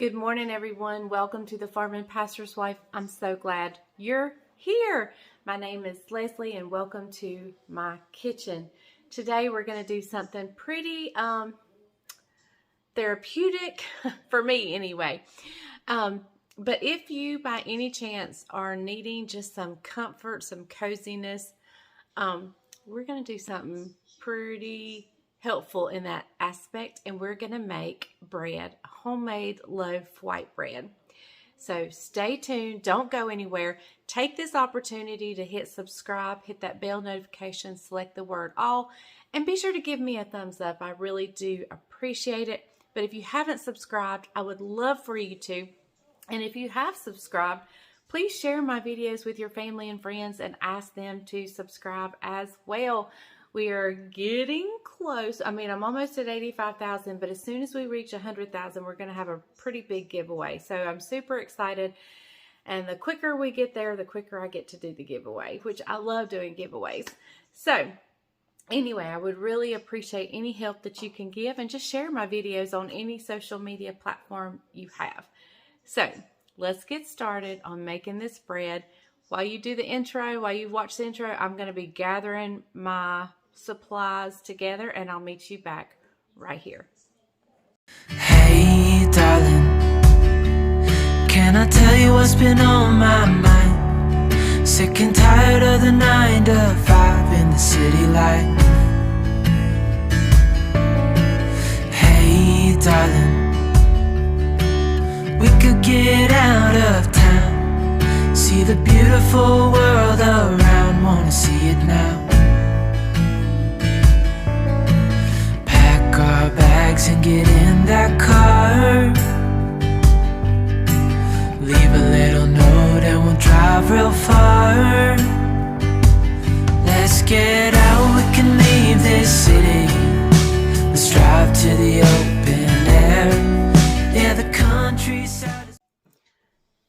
Good morning, everyone. Welcome to the Farm and Pastor's Wife. I'm so glad you're here. My name is Leslie and welcome to my kitchen. Today we're going to do something pretty therapeutic for me anyway. But if you by any chance are needing just some comfort, some coziness, we're going to do something pretty helpful in that aspect, and we're going to make bread, homemade loaf white bread. So stay tuned, don't go anywhere. Take this opportunity to hit subscribe, hit that bell notification, select the word all, and be sure to give me a thumbs up. I really do appreciate it. But if you haven't subscribed, I would love for you to. And if you have subscribed, please share my videos with your family and friends and ask them to subscribe as well. We are getting close. I mean, I'm almost at 85,000, but as soon as we reach 100,000, we're going to have a pretty big giveaway. So I'm super excited. And the quicker we get there, the quicker I get to do the giveaway, which I love doing giveaways. So anyway, I would really appreciate any help that you can give, and just share my videos on any social media platform you have. So let's get started on making this bread. While you do the intro, while you watch the intro, I'm going to be gathering my supplies together, and I'll meet you back right here. Hey darling, can I tell you what's been on my mind? Sick and tired of the 9 to 5 in the city life. Hey darling, we could get out of town, see the beautiful world around, wanna see it now. Our bags and get in that car, leave a little note and we'll drive real far. Let's get out, we can leave this city. Let's drive to the open air. Yeah, the countryside is...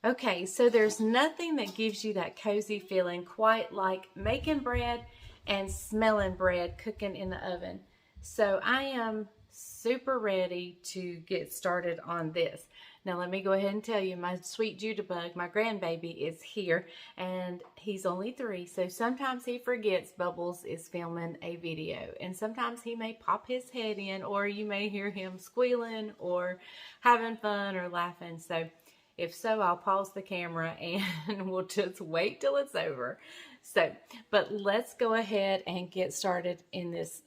Okay, so there's nothing that gives you that cozy feeling quite like making bread and smelling bread cooking in the oven. So I am super ready to get started on this. Now let me go ahead and tell you, my sweet Judabug, my grandbaby, is here, and he's only 3, so sometimes he forgets Bubbles is filming a video, and sometimes he may pop his head in, or you may hear him squealing or having fun or laughing. So if so, I'll pause the camera and we'll just wait till it's over. So, but let's go ahead and get started in this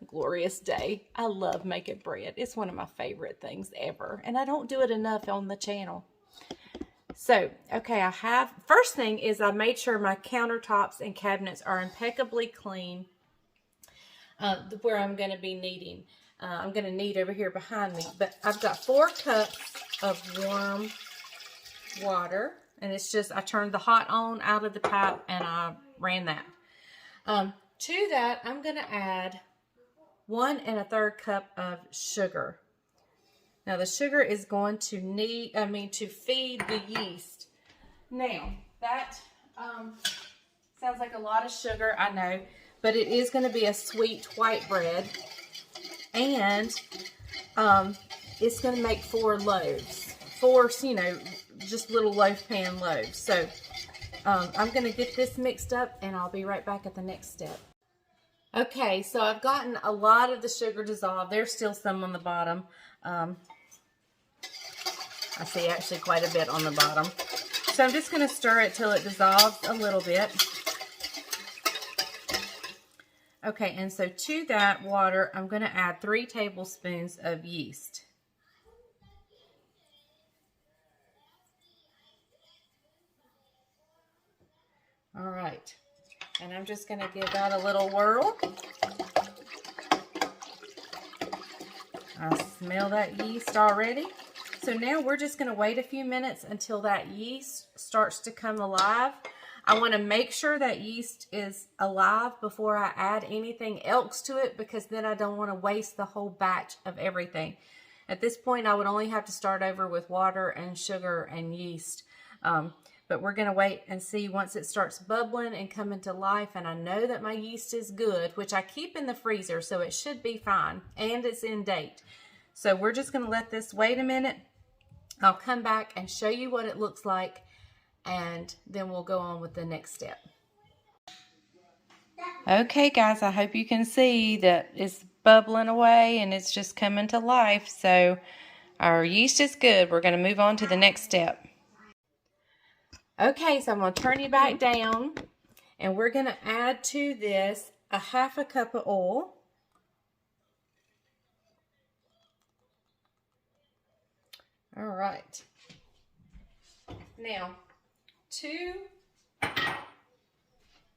glorious day. I love making bread. It's one of my favorite things ever, and I don't do it enough on the channel. So, okay, first thing is I made sure my countertops and cabinets are impeccably clean where I'm going to be kneading. I'm going to knead over here behind me, but I've got 4 cups of warm water, and it's just, I turned the hot on out of the tap and I ran that. To that, I'm going to add 1 1/3 cup of sugar. Now the sugar is going to feed the yeast. Now that sounds like a lot of sugar, I know, but it is going to be a sweet white bread, and it's going to make 4 loaves, 4, just little loaf pan loaves. So I'm going to get this mixed up, and I'll be right back at the next step. Okay, so I've gotten a lot of the sugar dissolved. There's still some on the bottom. I see actually quite a bit on the bottom. So I'm just going to stir it till it dissolves a little bit. Okay, and so to that water, I'm going to add 3 tablespoons of yeast. All right. And I'm just going to give that a little whirl. I smell that yeast already. So now we're just going to wait a few minutes until that yeast starts to come alive. I want to make sure that yeast is alive before I add anything else to it, because then I don't want to waste the whole batch of everything. At this point, I would only have to start over with water and sugar and yeast. But we're going to wait and see once it starts bubbling and coming to life. And I know that my yeast is good, which I keep in the freezer, so it should be fine. And it's in date. So we're just going to let this wait a minute. I'll come back and show you what it looks like, and then we'll go on with the next step. Okay guys, I hope you can see that it's bubbling away and it's just coming to life. So our yeast is good. We're going to move on to the next step. Okay, so I'm going to turn you back down, and we're going to add to this a half a cup of oil. All right. Now, to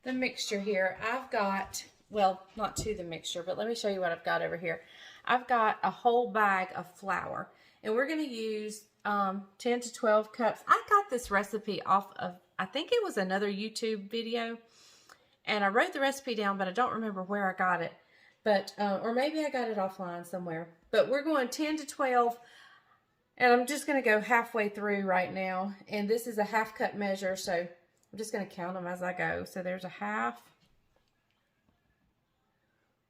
the mixture here, I've got, well, not to the mixture, but let me show you what I've got over here. I've got a whole bag of flour, and we're going to use 10 to 12 cups. I got this recipe off of, I think it was another YouTube video, and I wrote the recipe down, but I don't remember where I got it. But, or maybe I got it offline somewhere. But we're going 10 to 12, and I'm just going to go halfway through right now. And this is a half cup measure, so I'm just going to count them as I go. So there's a half,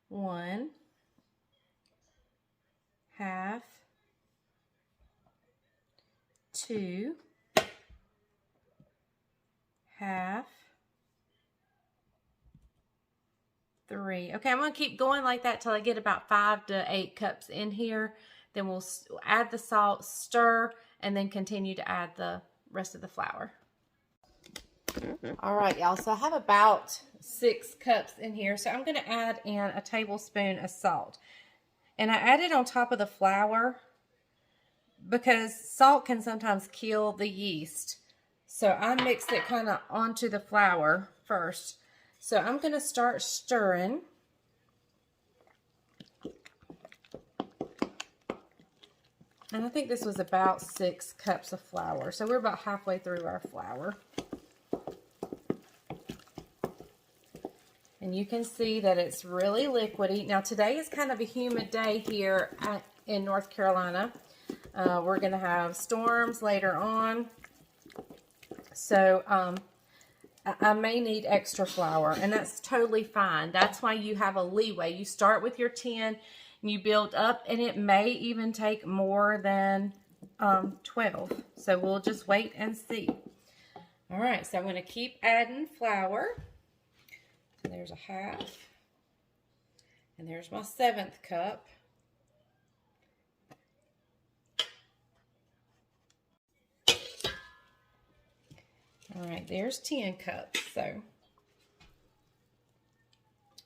1, half, 2, half, 3. Okay, I'm going to keep going like that till I get about 5 to 8 cups in here. Then we'll add the salt, stir, and then continue to add the rest of the flour. All right, y'all, so I have about 6 cups in here. So I'm going to add in a tablespoon of salt. And I add it on top of the flour because salt can sometimes kill the yeast. So I mix it kind of onto the flour first. So I'm going to start stirring. And I think this was about 6 cups of flour. So we're about halfway through our flour. And you can see that it's really liquidy. Now today is kind of a humid day here in North Carolina. We're going to have storms later on. So I may need extra flour, and that's totally fine. That's why you have a leeway. You start with your 10, and you build up, and it may even take more than 12. So we'll just wait and see. All right, so I'm going to keep adding flour. And there's a half, and there's my 7th cup. All right, there's 10 cups. So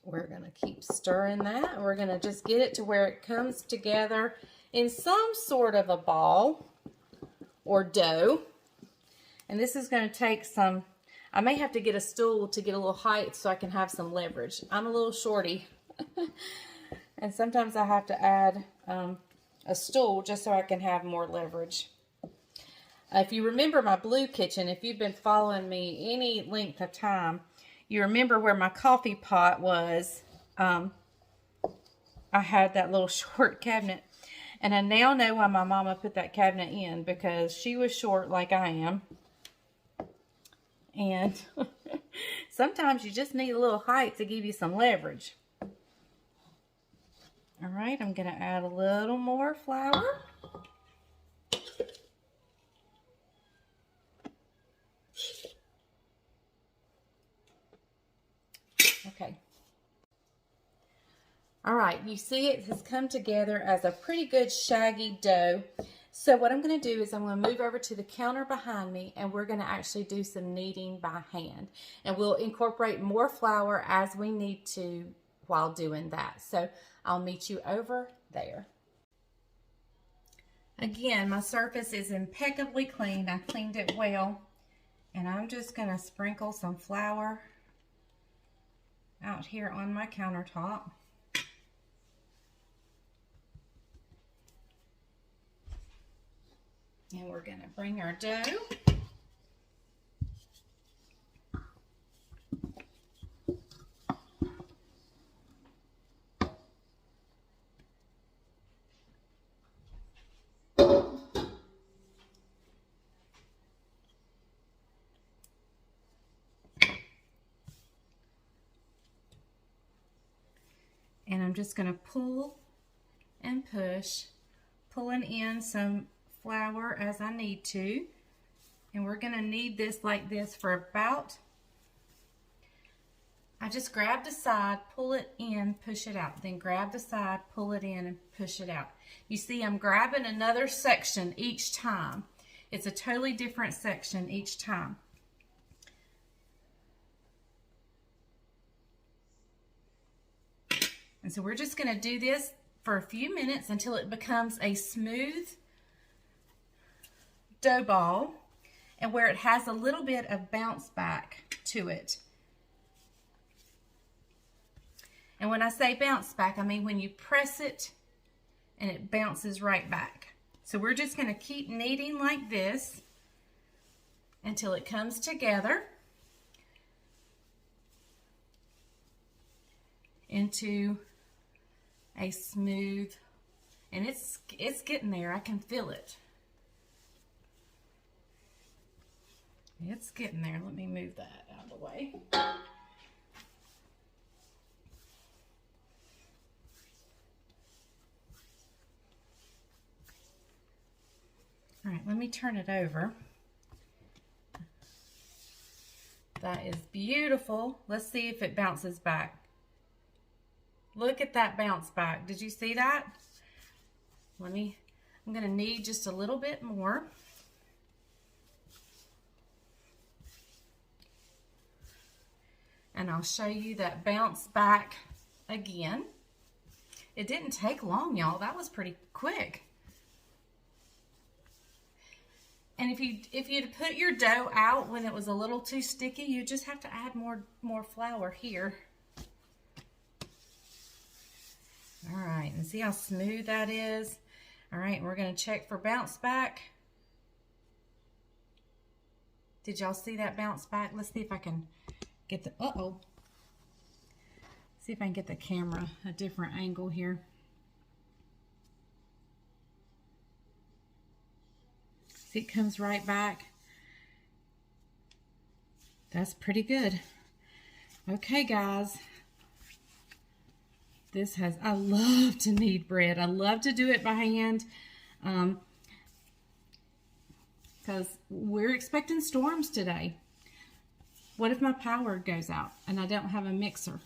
we're going to keep stirring that. We're going to just get it to where it comes together in some sort of a ball or dough. And this is going to take some, I may have to get a stool to get a little height so I can have some leverage. I'm a little shorty. And sometimes I have to add a stool just so I can have more leverage. If you remember my blue kitchen, if you've been following me any length of time, you remember where my coffee pot was. I had that little short cabinet. And I now know why my mama put that cabinet in, because she was short like I am. And sometimes you just need a little height to give you some leverage. All right, I'm going to add a little more flour. Okay. All right, you see it has come together as a pretty good shaggy dough. So what I'm going to do is I'm going to move over to the counter behind me, and we're going to actually do some kneading by hand. And we'll incorporate more flour as we need to while doing that. So I'll meet you over there. Again, my surface is impeccably clean. I cleaned it well. And I'm just going to sprinkle some flour out here on my countertop. And we're going to bring our dough. And I'm just going to pull and push, pulling in some flour as I need to. And we're going to knead this like this for about, I just grab the side, pull it in, push it out. Then grab the side, pull it in, and push it out. You see, I'm grabbing another section each time. It's a totally different section each time. And so we're just going to do this for a few minutes until it becomes a smooth dough ball, and where it has a little bit of bounce back to it. And when I say bounce back, I mean when you press it and it bounces right back. So we're just going to keep kneading like this until it comes together into a smooth, and it's getting there. I can feel it. It's getting there. Let me move that out of the way. All right, let me turn it over. That is beautiful. Let's see if it bounces back. Look at that bounce back. Did you see that? I'm going to knead just a little bit more. And I'll show you that bounce back again. It didn't take long, y'all. That was pretty quick. And if you'd put your dough out when it was a little too sticky, you just have to add more flour here. All right, and see how smooth that is? All right, and we're going to check for bounce back. Did y'all see that bounce back? Let's see if I can get the, see if I can get the camera a different angle here. See, it comes right back. That's pretty good. Okay, guys. I love to knead bread. I love to do it by hand. Because we're expecting storms today. What if my power goes out and I don't have a mixer?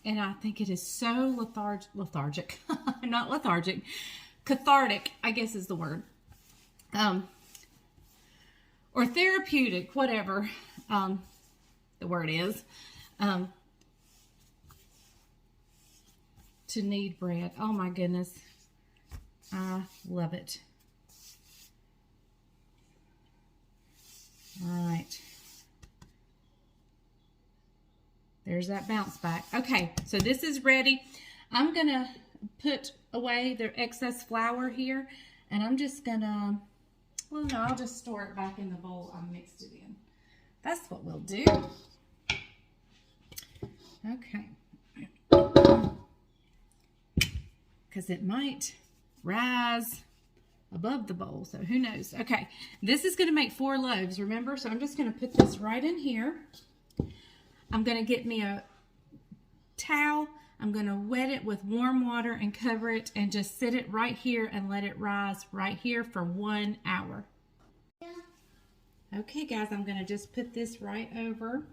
And I think it is so lethargic. Not lethargic. Cathartic, I guess is the word. Or therapeutic, whatever the word is. To knead bread. Oh my goodness. I love it. All right. There's that bounce back. Okay, so this is ready. I'm going to put away the excess flour here, and I'm just going to, well, no, I'll just store it back in the bowl I mixed it in. That's what we'll do. Okay. Because it might rise above the bowl, so who knows. Okay, this is going to make 4 loaves, remember? So I'm just going to put this right in here. I'm going to get me a towel. I'm going to wet it with warm water and cover it and just sit it right here and let it rise right here for 1 hour. Okay, guys, I'm going to just put this right over.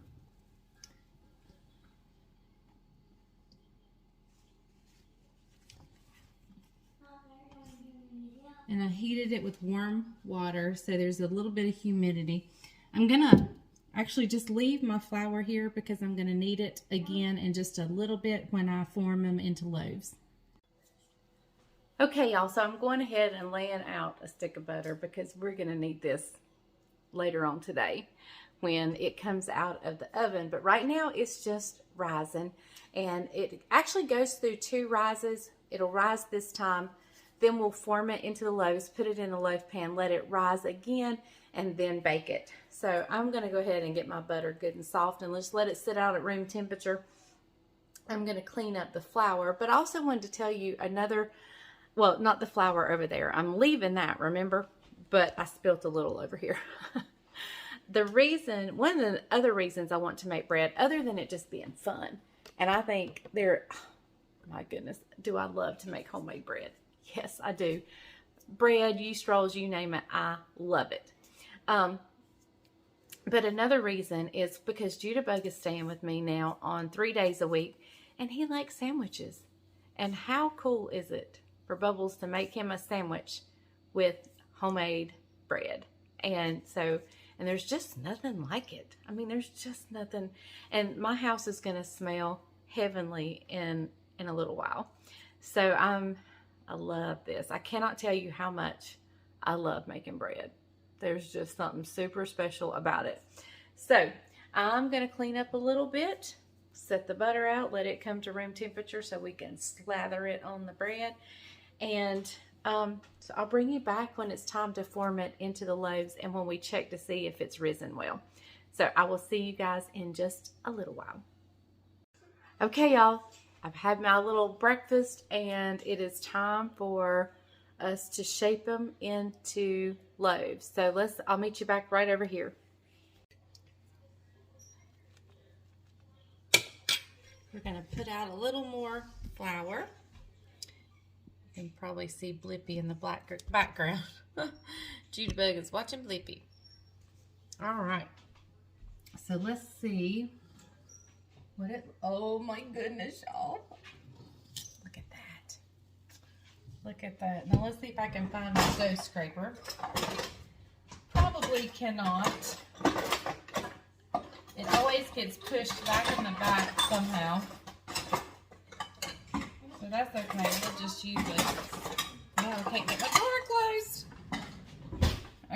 And I heated it with warm water, so there's a little bit of humidity. I'm going to actually just leave my flour here because I'm going to knead it again in just a little bit when I form them into loaves. Okay, y'all, so I'm going ahead and laying out a stick of butter because we're going to need this later on today when it comes out of the oven. But right now it's just rising, and it actually goes through 2 rises. It'll rise this time. Then we'll form it into the loaves, put it in a loaf pan, let it rise again, and then bake it. So I'm going to go ahead and get my butter good and soft and just let it sit out at room temperature. I'm going to clean up the flour, but I also wanted to tell you another, well, not the flour over there. I'm leaving that, remember? But I spilt a little over here. The reason, one of the other reasons I want to make bread, other than it just being fun, and I think oh my goodness, do I love to make homemade bread. Yes, I do. bread, yeast rolls, you name it, I love it. But another reason is because Judabug is staying with me now on 3 days a week, and he likes sandwiches. And how cool is it for Bubbles to make him a sandwich with homemade bread? And there's just nothing like it. I mean, there's just nothing. And my house is going to smell heavenly in a little while. So I love this. I cannot tell you how much I love making bread. There's just something super special about it. So I'm going to clean up a little bit, set the butter out, let it come to room temperature so we can slather it on the bread. And so I'll bring you back when it's time to form it into the loaves and when we check to see if it's risen well. So I will see you guys in just a little while. Okay, y'all, I've had my little breakfast and it is time for us to shape them into loaves. So I'll meet you back right over here. We're going to put out a little more flour. You can probably see Blippi in the background. Judabug is watching Blippi. All right. So let's see what oh my goodness, y'all. Look at that. Look at that. Now let's see if I can find my dough scraper. Probably cannot. It always gets pushed back in the back somehow. So that's okay. We'll just use it. No, I can't get my door closed.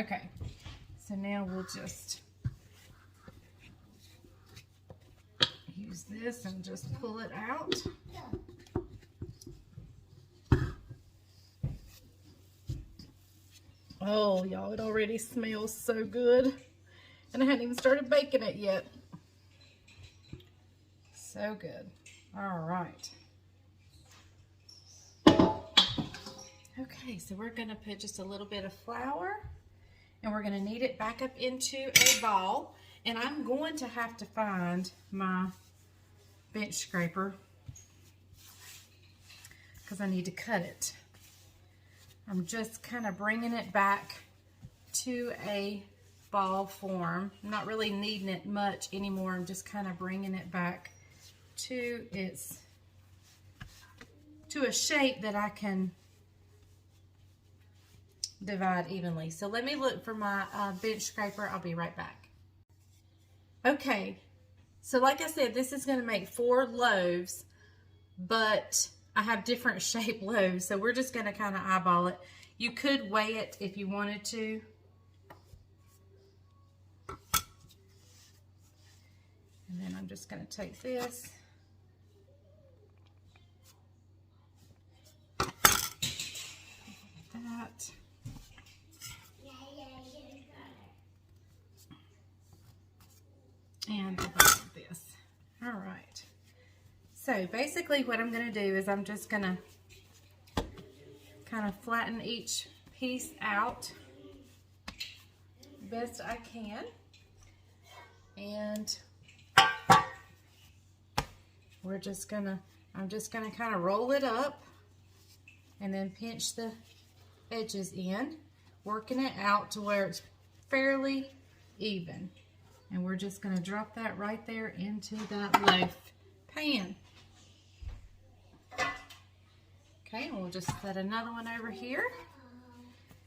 Okay. So now we'll just use this and just pull it out. Oh, y'all, it already smells so good. And I hadn't even started baking it yet. So good. All right. Okay, so we're going to put just a little bit of flour and we're going to knead it back up into a ball. And I'm going to have to find my bench scraper because I need to cut it. I'm just kind of bringing it back to a ball form. I'm not really kneading it much anymore. I'm just kind of bringing it back to a shape that I can divide evenly. So let me look for my bench scraper. I'll be right back. Okay, so like I said, this is going to make 4 loaves, but I have different shaped loaves, so we're just going to kind of eyeball it. You could weigh it if you wanted to. And then I'm just going to take this. That. And this. All right. So basically what I'm going to do is I'm just going to kind of flatten each piece out best I can. And I'm just gonna kind of roll it up and then pinch the edges in, working it out to where it's fairly even. And we're just gonna drop that right there into that loaf pan. Okay, and we'll just set another one over here.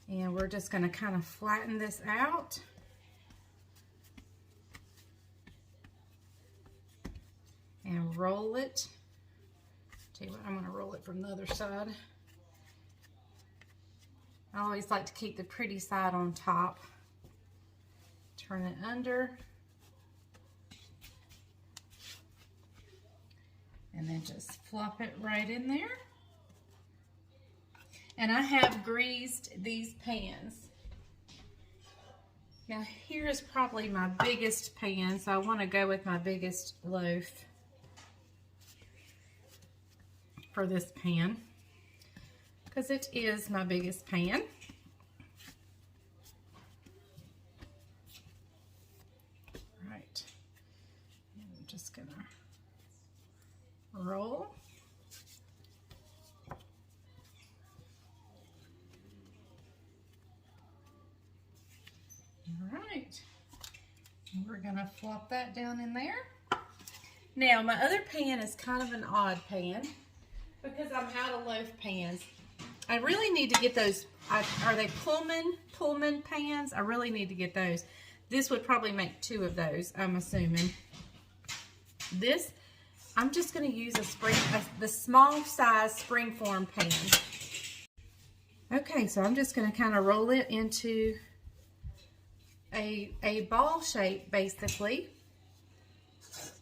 And we're just gonna kind of flatten this out. And roll it. Tell you what, I'm going to roll it from the other side. I always like to keep the pretty side on top. Turn it under. And then just flop it right in there. And I have greased these pans. Now here is probably my biggest pan, so I want to go with my biggest loaf for this pan, because it is my biggest pan. Right, and I'm just gonna roll. All right. We're gonna flop that down in there. Now, my other pan is kind of an odd pan because I'm out of loaf pans. I really need to get those, are they Pullman pans? I really need to get those. This would probably make 2 of those, I'm assuming. This, I'm just gonna use the small size springform pan. Okay, so I'm just gonna kind of roll it into a ball shape, basically.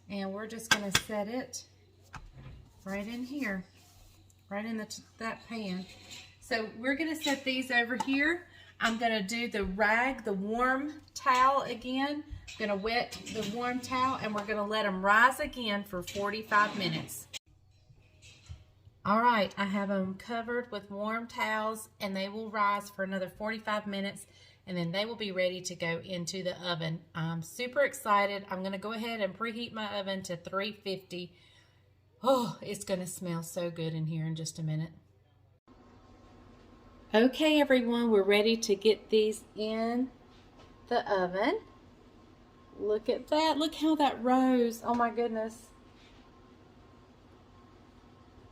And we're just gonna set it right in here, right in that pan. So we're gonna set these over here. I'm gonna do the rag, the warm towel again. I'm gonna wet the warm towel and we're gonna let them rise again for 45 minutes. All right, I have them covered with warm towels and they will rise for another 45 minutes and then they will be ready to go into the oven. I'm super excited. I'm gonna go ahead and preheat my oven to 350. Oh, it's gonna smell so good in here in just a minute. Okay, everyone, we're ready to get these in the oven. Look at that. Look how that rose. Oh my goodness.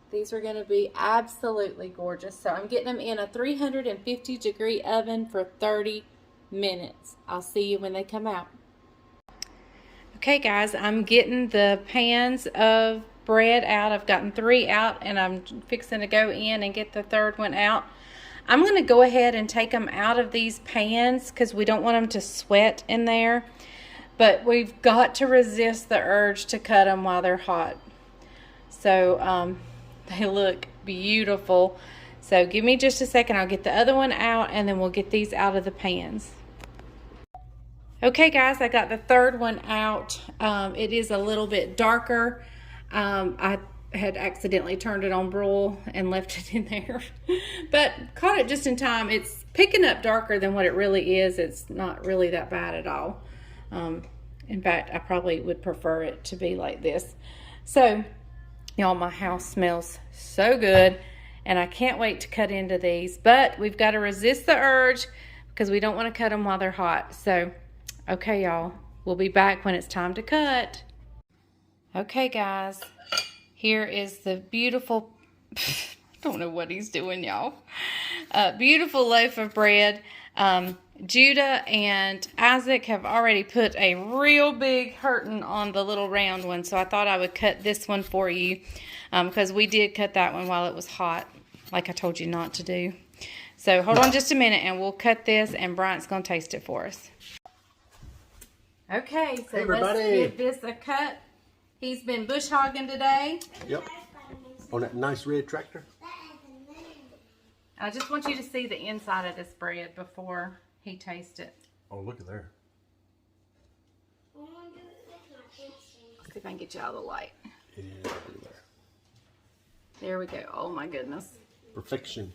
These are going to be absolutely gorgeous. So I'm getting them in a 350-degree oven for 30 minutes. I'll see you when they come out. Okay, guys, I'm getting the pans of bread out. I've gotten 3 out, and I'm fixing to go in and get the 3rd one out. I'm going to go ahead and take them out of these pans because we don't want them to sweat in there. But we've got to resist the urge to cut them while they're hot. So they look beautiful. So give me just a second. I'll get the other one out and then we'll get these out of the pans. Okay, guys, I got the 3rd one out. It is a little bit darker. I had accidentally turned it on broil and left it in there, but caught it just in time. It's picking up darker than what it really is. It's not really that bad at all. In fact, I probably would prefer it to be like this. So, y'all, my house smells so good, and I can't wait to cut into these, but we've got to resist the urge because we don't want to cut them while they're hot. So, okay, y'all, we'll be back when it's time to cut. Okay, guys. Here is the beautiful, I don't know what he's doing, y'all. Beautiful loaf of bread. Judah and Isaac have already put a real big hurting on the little round one, so I thought I would cut this one for you because we did cut that one while it was hot, like I told you not to do. So hold on just a minute and we'll cut this and Bryant's going to taste it for us. Okay, so let's give this a cut. He's been bush hogging today. Yep. On that nice red tractor. I just want you to see the inside of this bread before he tastes it. Oh, look at there. Let's see if I can get you out of the light. Yeah, look at there. There we go. Oh my goodness. Perfection.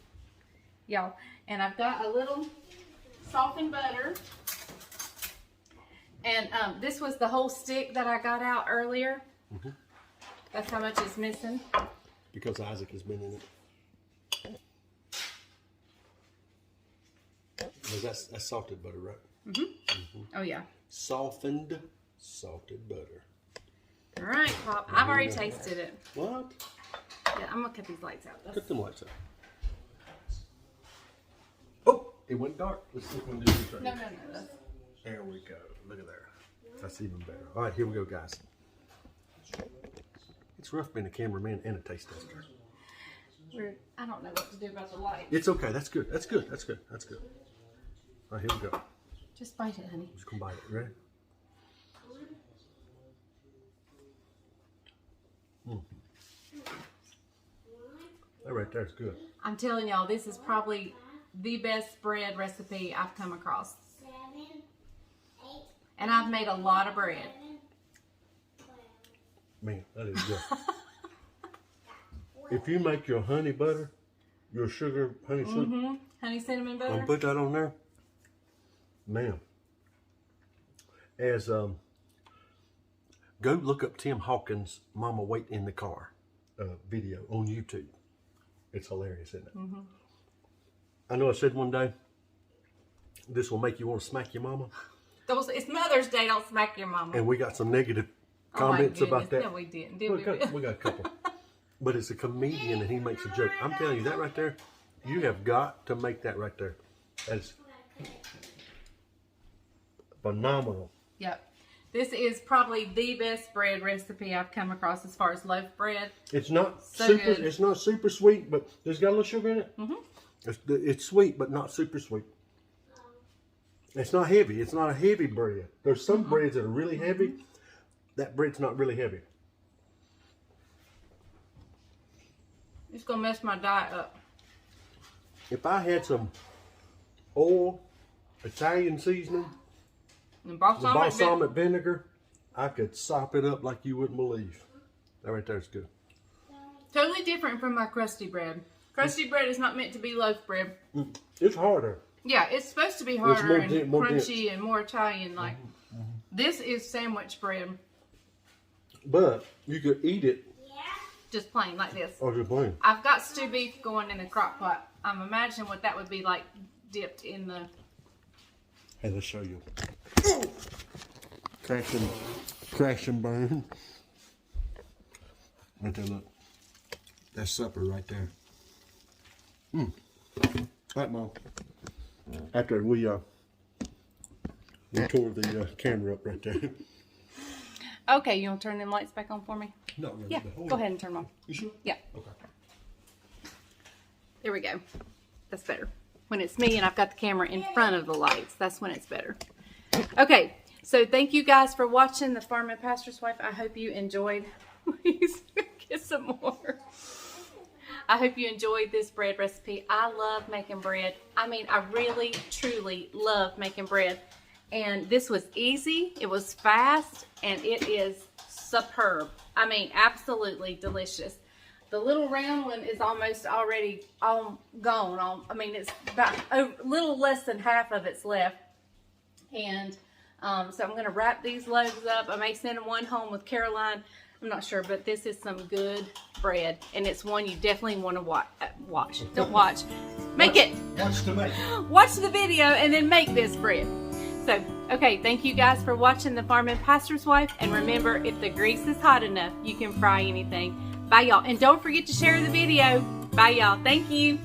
Y'all, and I've got a little softened butter. And this was the whole stick that I got out earlier. Mm-hmm. That's how much is missing. Because Isaac has been in it. That's salted butter, right? Mm-hmm. Mm-hmm. Oh, yeah. Softened salted butter. All right, Pop. I've already tasted it. What? Yeah, I'm going to cut these lights out. Cut them lights out. Oh, it went dark. Let's see if we can do this right. No. There we go. Look at there. That's even better. All right, here we go, guys. It's rough being a cameraman and a taste tester. I don't know what to do about the light. It's okay. That's good. That's good. That's good. That's good. All right, here we go. Just bite it, honey. I'm just going to bite it. Ready? That right there is good. I'm telling y'all, this is probably the best bread recipe I've come across. And I've made a lot of bread. Man, that is good. If you make your honey butter, your sugar honey soup, honey cinnamon butter, and put that on there, man. As go look up Tim Hawkins' "Mama Wait in the Car" video on YouTube. It's hilarious, isn't it? I know I said one day, this will make you want to smack your mama. It's Mother's Day. Don't smack your mama. And we got some negative comments about that. No, we didn't. We got a couple. But it's a comedian and he makes a joke. I'm telling you, that right there, you have got to make that right there. That's phenomenal. Yep. This is probably the best bread recipe I've come across as far as loaf bread. It's not so super. good. It's not super sweet, but there's got a little sugar in it. It's sweet, but not super sweet. It's not heavy. It's not a heavy bread. There's some breads that are really heavy. That bread's not really heavy. It's gonna mess my diet up. If I had some oil, Italian seasoning, And balsamic vinegar, I could sop it up like you wouldn't believe. That right there is good. Totally different from my crusty bread. Crusty bread is not meant to be loaf bread. It's harder. Yeah, it's supposed to be harder and more crunchy dense. and more Italian like. This is sandwich bread. But you could eat it. Just plain like this. Oh, just plain. I've got stew beef going in a crock pot. I'm imagining what that would be like dipped in the... Hey, let's show you. Crash and burn. Right there, look. That's supper right there. Right, Mom. After we tore the camera up right there. Okay, you want to turn them lights back on for me? Not really. Yeah, go ahead and turn them on. You sure? Yeah. Okay. There we go. That's better. When it's me and I've got the camera in front of the lights, that's when it's better. Okay, so thank you guys for watching The Farm and Pastor's Wife. I hope you enjoyed. Please get some more. I hope you enjoyed this bread recipe. I love making bread. I mean, I really, truly love making bread. And this was easy, it was fast, and it is superb. I mean, absolutely delicious. The little round one is almost already all gone. I mean, it's about a little less than half of it's left. And so I'm going to wrap these loaves up. I may send one home with Caroline. I'm not sure, but this is some good bread. And it's one you definitely want to watch. Don't watch. Make it. Watch to make. Watch the video and then make this bread. So, okay, thank you guys for watching The Farm and Pastor's Wife. And remember, if the grease is hot enough, you can fry anything. Bye, y'all. And don't forget to share the video. Bye, y'all. Thank you.